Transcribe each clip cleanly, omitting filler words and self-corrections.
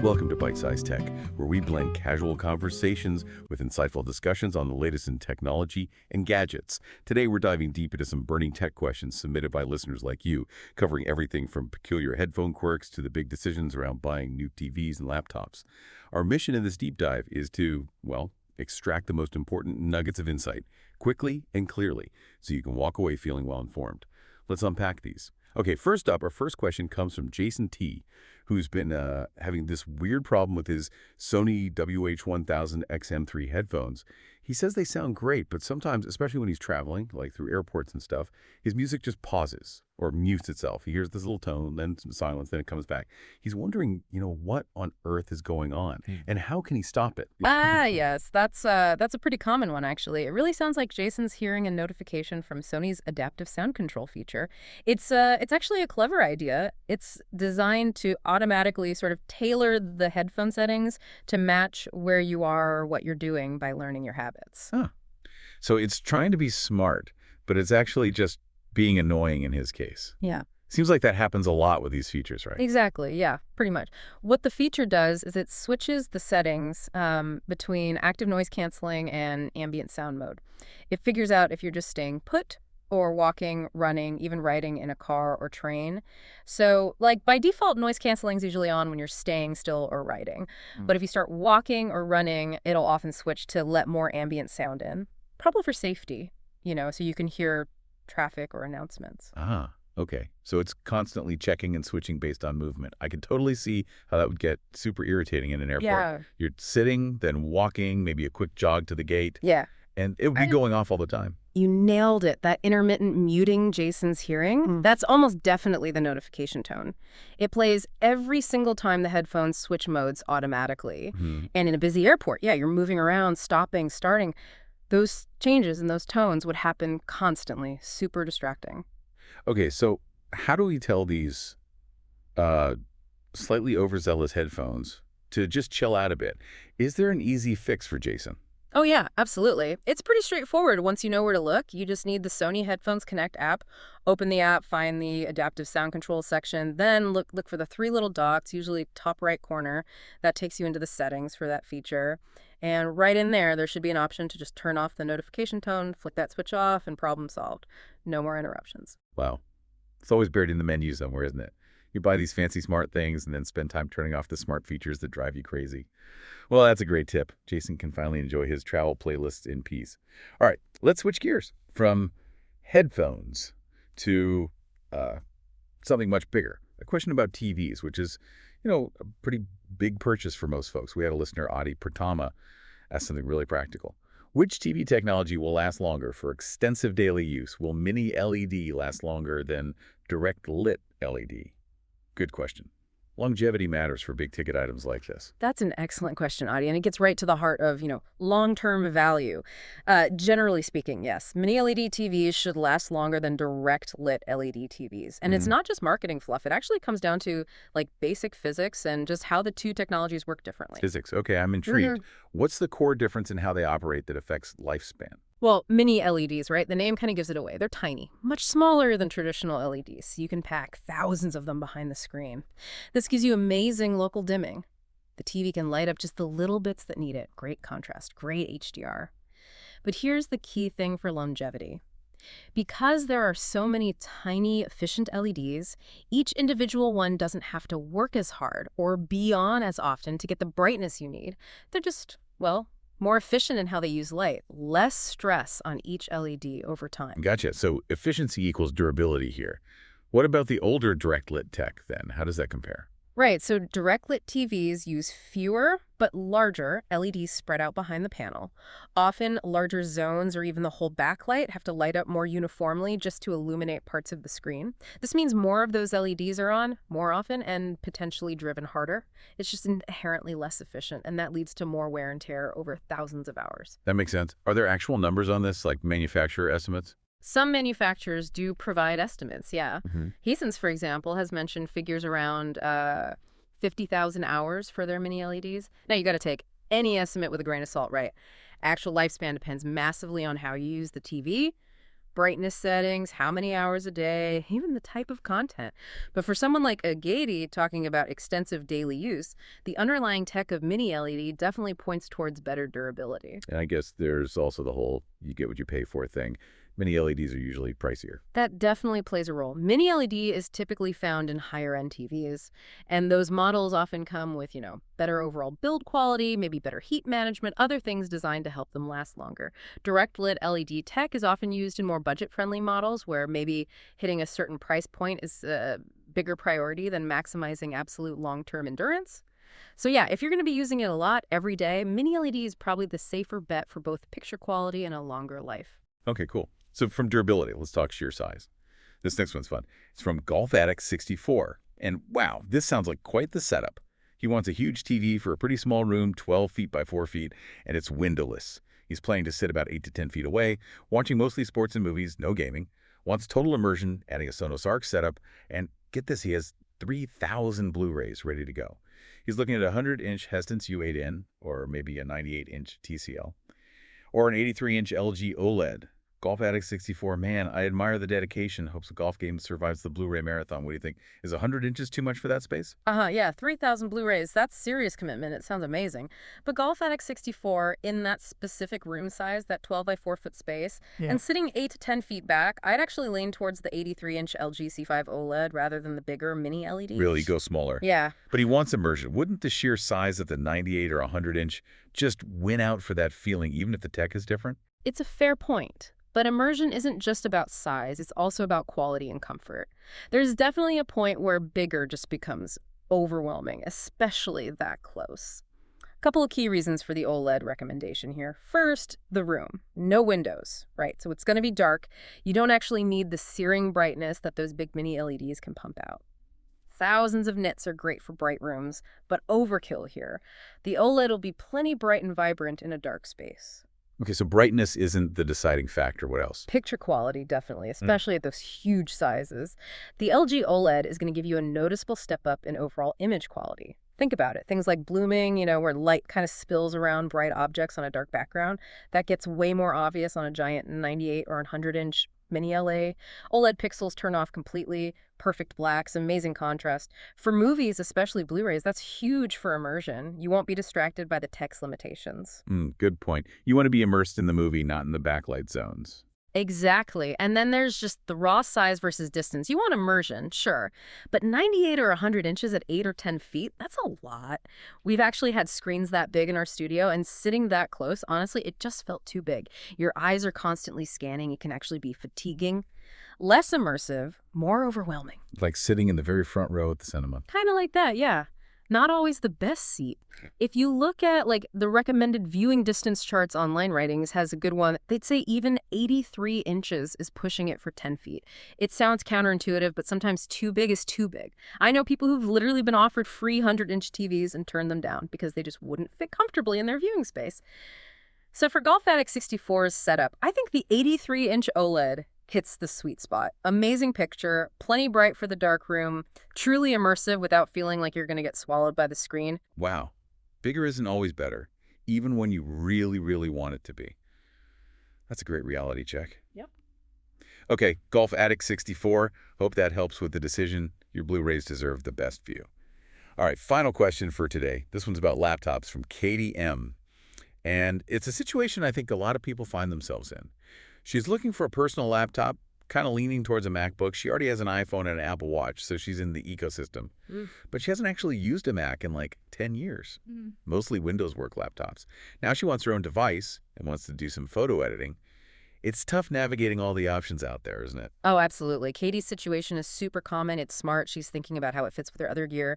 Welcome to Byte-Sized Tech, where we blend casual conversations with insightful discussions on the latest in technology and gadgets. Today, we're diving deep into some burning tech questions submitted by listeners like you, covering everything from peculiar headphone quirks to the big decisions around buying new TVs and laptops. Our mission in this deep dive is to, well, extract the most important nuggets of insight quickly and clearly so you can walk away feeling well-informed. Let's unpack these. Okay, first up, our first question comes from Jason T., who's been having this weird problem with his Sony WH-1000 XM3 headphones. He says they sound great, but sometimes, especially when he's traveling, like through airports and stuff, his music just pauses or mutes itself. He hears this little tone, then some silence, then it comes back. He's wondering, what on earth is going on, and how can he stop it? Yes, that's a pretty common one, actually. It really sounds like Jason's hearing a notification from Sony's adaptive sound control feature. It's actually a clever idea. It's designed to automatically sort of tailor the headphone settings to match where you are or what you're doing by learning your habits. Huh. So it's trying to be smart, but it's actually just being annoying in his case. Yeah. Seems like that happens a lot with these features, right? Exactly. Yeah, pretty much. What the feature does is it switches the settings between active noise canceling and ambient sound mode. It figures out if you're just staying put or walking, running, even riding in a car or train. So, by default, noise canceling is usually on when you're staying still or riding. But if you start walking or running, it'll often switch to let more ambient sound in, probably for safety, so you can hear traffic or announcements. Ah, okay. So it's constantly checking and switching based on movement. I can totally see how that would get super irritating in an airport. Yeah. You're sitting, then walking, maybe a quick jog to the gate. Yeah. And it would be going off all the time. You nailed it. That intermittent muting Jason's hearing, that's almost definitely the notification tone. It plays every single time the headphones switch modes automatically. And in a busy airport, you're moving around, stopping, starting. Those changes and those tones would happen constantly. Super distracting. Okay, so how do we tell these slightly overzealous headphones to just chill out a bit? Is there an easy fix for Jason? Oh, yeah, absolutely. It's pretty straightforward once you know where to look. You just need the Sony Headphones Connect app. Open the app, find the adaptive sound control section, then look for the three little dots, usually top right corner. That takes you into the settings for that feature. And right in there should be an option to just turn off the notification tone, flick that switch off, and problem solved. No more interruptions. Wow. It's always buried in the menu somewhere, isn't it? You buy these fancy smart things and then spend time turning off the smart features that drive you crazy. Well, that's a great tip. Jason can finally enjoy his travel playlists in peace. All right, let's switch gears from headphones to something much bigger. A question about TVs, which is, a pretty big purchase for most folks. We had a listener, Adi Pratama, ask something really practical. Which TV technology will last longer for extensive daily use? Will mini LED last longer than direct lit LED? Good question. Longevity matters for big-ticket items like this. That's an excellent question, Adi, and it gets right to the heart of, long-term value. Generally speaking, yes, mini-LED TVs should last longer than direct-lit LED TVs. And it's not just marketing fluff. It actually comes down to, basic physics and just how the two technologies work differently. Physics. Okay, I'm intrigued. What's the core difference in how they operate that affects lifespan? Well, mini LEDs, right? The name kind of gives it away. They're tiny, much smaller than traditional LEDs. You can pack thousands of them behind the screen. This gives you amazing local dimming. The TV can light up just the little bits that need it. Great contrast, great HDR. But here's the key thing for longevity. Because there are so many tiny, efficient LEDs, each individual one doesn't have to work as hard or be on as often to get the brightness you need. They're just, more efficient in how they use light, less stress on each LED over time. Gotcha. So efficiency equals durability here. What about the older direct lit tech then? How does that compare? Right, so direct lit TVs use fewer but larger LEDs spread out behind the panel. Often larger zones or even the whole backlight have to light up more uniformly just to illuminate parts of the screen. This means more of those LEDs are on more often and potentially driven harder. It's just inherently less efficient, and that leads to more wear and tear over thousands of hours. That makes sense. Are there actual numbers on this, like manufacturer estimates? Some manufacturers do provide estimates, yeah. Hisense, for example, has mentioned figures around 50,000 hours for their mini LEDs. Now, you got to take any estimate with a grain of salt, right? Actual lifespan depends massively on how you use the TV, brightness settings, how many hours a day, even the type of content. But for someone like a Gadget talking about extensive daily use, the underlying tech of mini LED definitely points towards better durability. And I guess there's also the whole you get what you pay for thing. Mini LEDs are usually pricier. That definitely plays a role. Mini LED is typically found in higher-end TVs, and those models often come with, better overall build quality, maybe better heat management, other things designed to help them last longer. Direct lit LED tech is often used in more budget-friendly models where maybe hitting a certain price point is a bigger priority than maximizing absolute long-term endurance. So yeah, if you're going to be using it a lot every day, mini LED is probably the safer bet for both picture quality and a longer life. Okay, cool. So from durability, let's talk sheer size. This next one's fun. It's from Golf Addict 64. And wow, this sounds like quite the setup. He wants a huge TV for a pretty small room, 12 feet by 4 feet, and it's windowless. He's planning to sit about 8 to 10 feet away, watching mostly sports and movies, no gaming. Wants total immersion, adding a Sonos Arc setup, and get this, he has 3,000 Blu-rays ready to go. He's looking at a 100-inch Heston's U8N, or maybe a 98-inch TCL, or an 83-inch LG OLED. Golf Addict 64, man, I admire the dedication. Hopes the golf game survives the Blu-ray marathon. What do you think? Is 100 inches too much for that space? Yeah, 3,000 Blu-rays. That's serious commitment. It sounds amazing. But Golf Addict 64, in that specific room size, that 12 by 4 foot space, and sitting 8 to 10 feet back, I'd actually lean towards the 83-inch LG C5 OLED rather than the bigger mini LED. Really, go smaller. Yeah. But he wants immersion. Wouldn't the sheer size of the 98 or 100-inch just win out for that feeling, even if the tech is different? It's a fair point. But immersion isn't just about size, it's also about quality and comfort. There's definitely a point where bigger just becomes overwhelming, especially that close. A couple of key reasons for the OLED recommendation here. First, the room. No windows, right? So it's going to be dark. You don't actually need the searing brightness that those big mini LEDs can pump out. Thousands of nits are great for bright rooms, but overkill here. The OLED will be plenty bright and vibrant in a dark space. Okay, so brightness isn't the deciding factor. What else? Picture quality, definitely, especially at those huge sizes. The LG OLED is going to give you a noticeable step up in overall image quality. Think about it. Things like blooming, where light kind of spills around bright objects on a dark background. That gets way more obvious on a giant 98 or 100-inch mini LA. OLED pixels turn off completely. Perfect blacks, amazing contrast. For movies, especially Blu-rays, that's huge for immersion. You won't be distracted by the text limitations. Good point. You want to be immersed in the movie, not in the backlight zones. Exactly. And then there's just the raw size versus distance. You want immersion, sure. But 98 or 100 inches at 8 or 10 feet, that's a lot. We've actually had screens that big in our studio, and sitting that close, honestly, it just felt too big. Your eyes are constantly scanning. It can actually be fatiguing. Less immersive, more overwhelming. Like sitting in the very front row at the cinema. Kind of like that, yeah. Not always the best seat. If you look at the recommended viewing distance charts online, Writings has a good one. They'd say even 83 inches is pushing it for 10 feet. It sounds counterintuitive, but sometimes too big is too big. I know people who've literally been offered free 100-inch TVs and turned them down because they just wouldn't fit comfortably in their viewing space. So for Golf Addict 64's setup, I think the 83-inch OLED hits the sweet spot. Amazing picture, plenty bright for the dark room, truly immersive without feeling like you're going to get swallowed by the screen. Wow. Bigger isn't always better, even when you really, really want it to be. That's a great reality check. Yep. Okay, Golf Addict 64. Hope that helps with the decision. Your Blu-rays deserve the best view. All right, final question for today. This one's about laptops from Katie M. And it's a situation I think a lot of people find themselves in. She's looking for a personal laptop, kind of leaning towards a MacBook. She already has an iPhone and an Apple Watch, so she's in the ecosystem. But she hasn't actually used a Mac in 10 years. Mostly Windows work laptops. Now she wants her own device and wants to do some photo editing. It's tough navigating all the options out there, isn't it? Oh, absolutely. Katie's situation is super common. It's smart. She's thinking about how it fits with her other gear.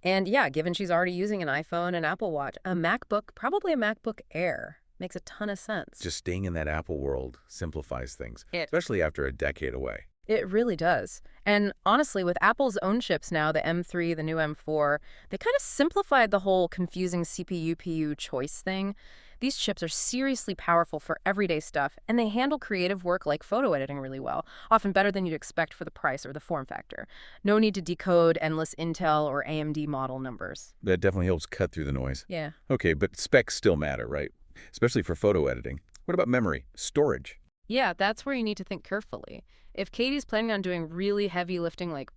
And yeah, given she's already using an iPhone and Apple Watch, a MacBook, probably a MacBook Air, makes a ton of sense. Just staying in that Apple world simplifies things, especially after a decade away. It really does. And honestly, with Apple's own chips now, the M3, the new M4, they kind of simplified the whole confusing CPU-PU choice thing. These chips are seriously powerful for everyday stuff, and they handle creative work like photo editing really well, often better than you'd expect for the price or the form factor. No need to decode endless Intel or AMD model numbers. That definitely helps cut through the noise. Yeah. Okay, but specs still matter, right? Especially for photo editing. What about memory? Storage? Yeah, that's where you need to think carefully. If Katie's planning on doing really heavy lifting, like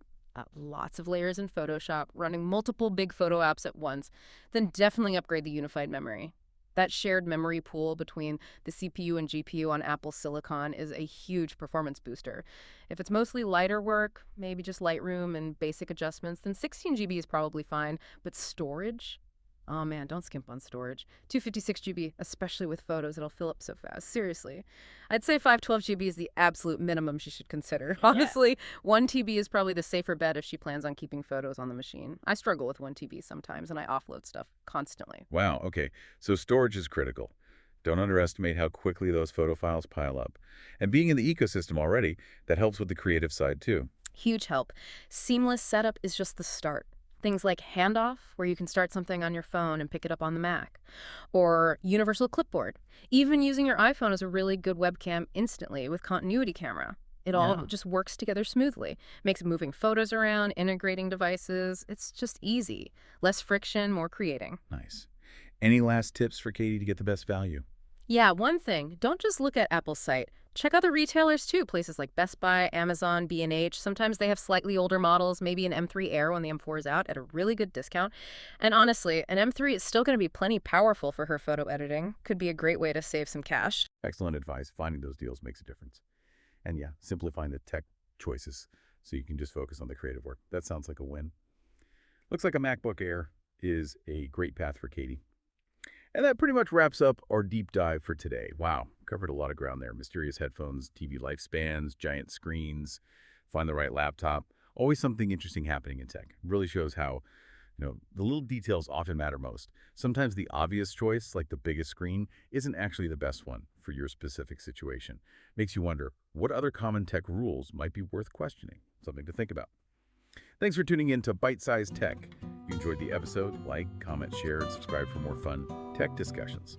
lots of layers in Photoshop, running multiple big photo apps at once, then definitely upgrade the unified memory. That shared memory pool between the CPU and GPU on Apple Silicon is a huge performance booster. If it's mostly lighter work, maybe just Lightroom and basic adjustments, then 16 GB is probably fine. But storage? Oh man, don't skimp on storage. 256 GB, especially with photos, it'll fill up so fast. Seriously. I'd say 512 GB is the absolute minimum she should consider. Honestly, 1 TB is probably the safer bet if she plans on keeping photos on the machine. I struggle with 1 TB sometimes, and I offload stuff constantly. Wow, okay. So storage is critical. Don't underestimate how quickly those photo files pile up. And being in the ecosystem already, that helps with the creative side too. Huge help. Seamless setup is just the start. Things like handoff, where you can start something on your phone and pick it up on the Mac, or universal clipboard. Even using your iPhone is a really good webcam instantly with continuity camera. It all just works together smoothly. Makes moving photos around, integrating devices. It's just easy. Less friction, more creating. Nice. Any last tips for Katie to get the best value? Yeah, one thing, don't just look at Apple's site. Check other retailers too, places like Best Buy, Amazon, B&H. Sometimes they have slightly older models, maybe an M3 Air when the M4 is out at a really good discount. And honestly, an M3 is still going to be plenty powerful for her photo editing. Could be a great way to save some cash. Excellent advice. Finding those deals makes a difference. And yeah, simplifying the tech choices so you can just focus on the creative work. That sounds like a win. Looks like a MacBook Air is a great path for Katie. And that pretty much wraps up our deep dive for today. Wow, covered a lot of ground there. Mysterious headphones, TV lifespans, giant screens, find the right laptop. Always something interesting happening in tech. Really shows how, the little details often matter most. Sometimes the obvious choice, like the biggest screen, isn't actually the best one for your specific situation. Makes you wonder, what other common tech rules might be worth questioning? Something to think about. Thanks for tuning in to Byte-Sized Tech. If you enjoyed the episode, like, comment, share, and subscribe for more fun tech discussions.